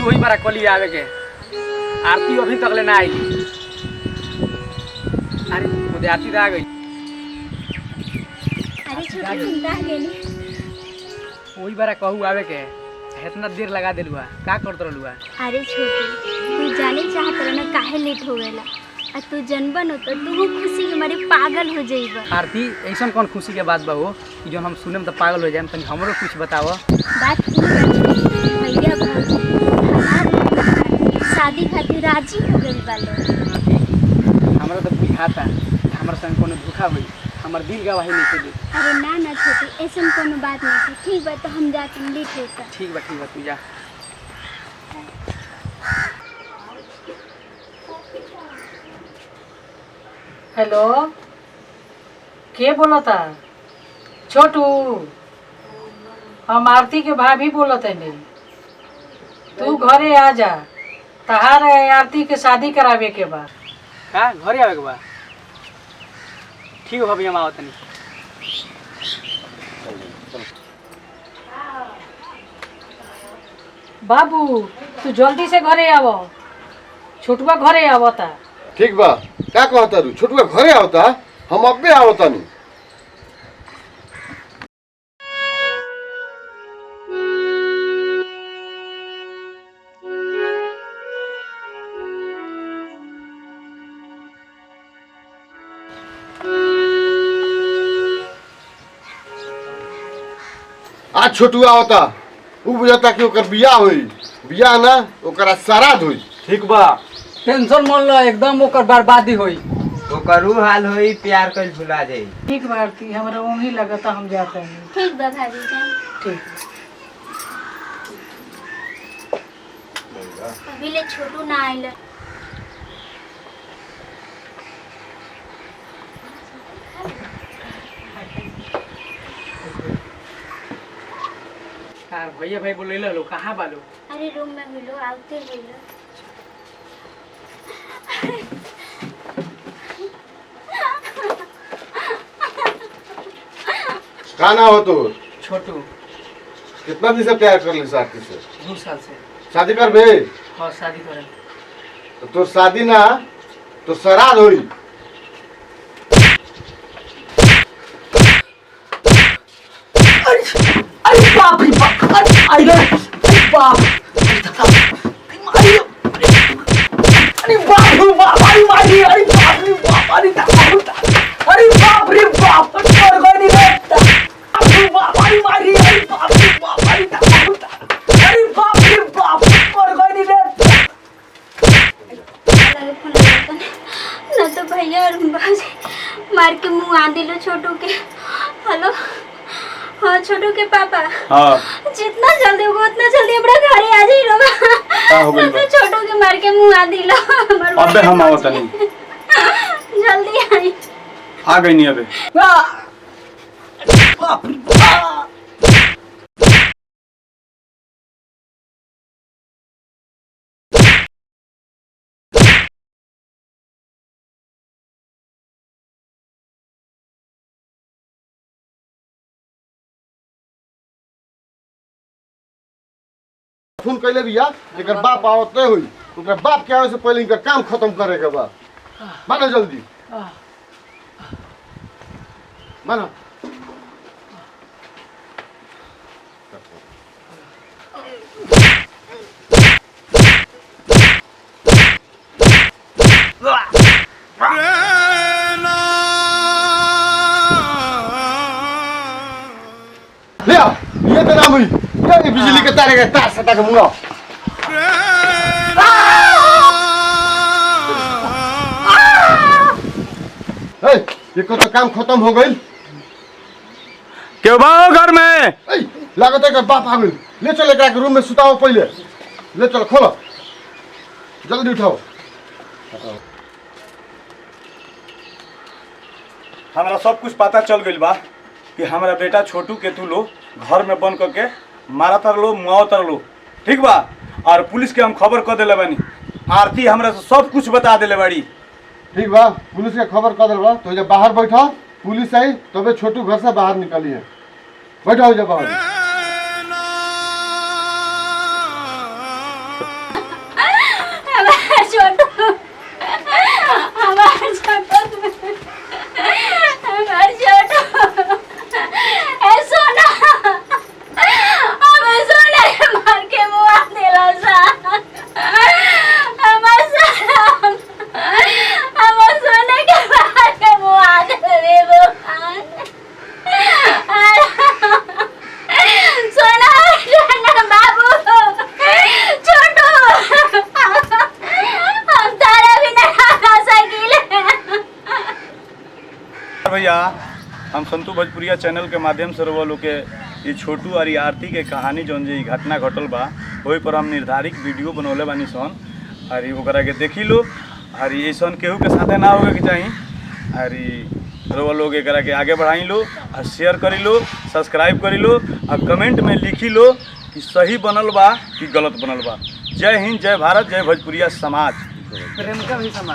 वही बारा कली आवे के आरती अभी तक ले ना आई। अरे मुझे आरती आ गई। अरे छोटी सुनता गेली वही बारा कहू आवे के इतना देर लगा दिलुआ का करत रहलुआ। अरे छोटी तू जाने चाहत रह ना काहे लेट हो गएला आ तू जनबन हो तो तू खुशी के मारे पागल हो जाइबा। आरती ऐसा कौन खुशी के बात बा हो कि जो हम सुने में तो पागल हो जाए। तनी हमरो कुछ बताओ। बात की भैया भौजी हमार शादी खातिर राजी हो गइल बालो। हमरा तो बुझाता हमरा संग कोनो धोखा होई। हमर दिल गवाही नहीं दे। अरे ना ना छोटी ऐसा कोनो बात नहीं है। ठीक बा तो हम जाके लेट होता। ठीक बा तू जा। हेलो के बोलता? छोटू हम आरती के भाभी बोलत है। तू घरे आ जा तहार आरती के शादी करावे के बा। का घरे आवे के बा? ठीक हो भाभी हम आवत नहीं। बाबू तू जल्दी से घरे आवो छोटुआ घरे आवता। ठीक बा क्या कहता रू छोटुआ घरे आवता हम अबे आवता नहीं। आज छोटुआ आवता उ बुझाता कि ओकर बियाह होई। बियाह ना ओकरा श्राद्ध होई। ठीक बा टेंशन मन लो एकदम ओकर बर्बादी होई। ओकरू हाल होई प्यार कल भुला जाई। ठीक बा आरती हमरा वही लगता हम जाते हैं। ठीक बा भाभी जान। ठीक अभी ले छोटू ना आइल। कार भैया भाई बोले लो कहाँ बालो? अरे रूम में मिलो आते मिलो। का ना हो तो छोटू कितना दिन से प्यार कर ली साथी से? 2 साल से। शादी कर बे हाँ शादी करे। तो शादी ना तो श्राद्ध होई। अरे बाप रे बाप अरे बाप अरे बाप रे बाप अरे मारी अरे बाप रे बाप अरे बाप रे बाप मर गई नहीं बेटा। अरे बाप अरे मारी अरे बाप रे बाप अरे बाप रे बाप मर गई नहीं बेटा। ना तो भैया और मार के मुंह आ दिलो छोटू के। हेलो हाँ छोटू के पापा। हाँ जितना जल्दी होगा उतना जल्दी अपना घरे आ जाइए लोग। तो छोटू के मार के मुंह आ दिलो। अबे हम आवत नहीं। जल्दी आई। आ गई नहीं अबे। बाप रे बाप फोन कैले बिया एकर बाप आवत नहीं हुई। ओकरा बाप के आवे से पहले इनका काम खत्म करे के बा। मानो जल्दी मानो। ले आ ये तो नाम हुई ये बिजली के तारे के तार सटा के मुंगा। ये को तो काम खत्म हो गई। क्यों बाओ घर में? लागत है कि बाप आ गई। ले चलो एकरा के रूम में सुताओ पहले। ले चलो खोलो जल्दी उठाओ। हमारा सब कुछ पता चल गई बा कि हमारा बेटा छोटू के तू लो घर में बंद करके मारा तर लो मुआव तर लो। ठीक बा और पुलिस के हम खबर कर दिले बानी। आरती हमरा से सब कुछ बता दिले बाड़ी। ठीक बा पुलिस के खबर कर दिल बा। तो जब बाहर बैठो पुलिस आई तबे छोटू घर से बाहर निकली है। बैठो जब बाहर। हमारा छोटू हमारा छोटू ए सोना हमें सोना के मार के मुआ देला सा हमार सोना के मार के मुआ दे भगवान सोना बाबू छोटू हम तारा बिना रह सकिले भैया हम संतू भोजपुरिया चैनल के माध्यम से रउआ लोग के ये छोटू और ये आरती के कहानी जौन जे घटना घटल बा वही पर हम निर्धारित वीडियो बनौले बानी सन और ओकरा के देखी लो और ये सन केहू के साथे ना होगे के चाहिए और रउआ लोग एकरा के आगे बढ़ाई लो और शेयर करी लो, सब्सक्राइब करी लो और कमेंट में लिखी लो कि सही बनल बा कि गलत बनल बा। जय हिंद, जय भारत, जय भोजपुरिया समाज। प्रेम का भी समाज।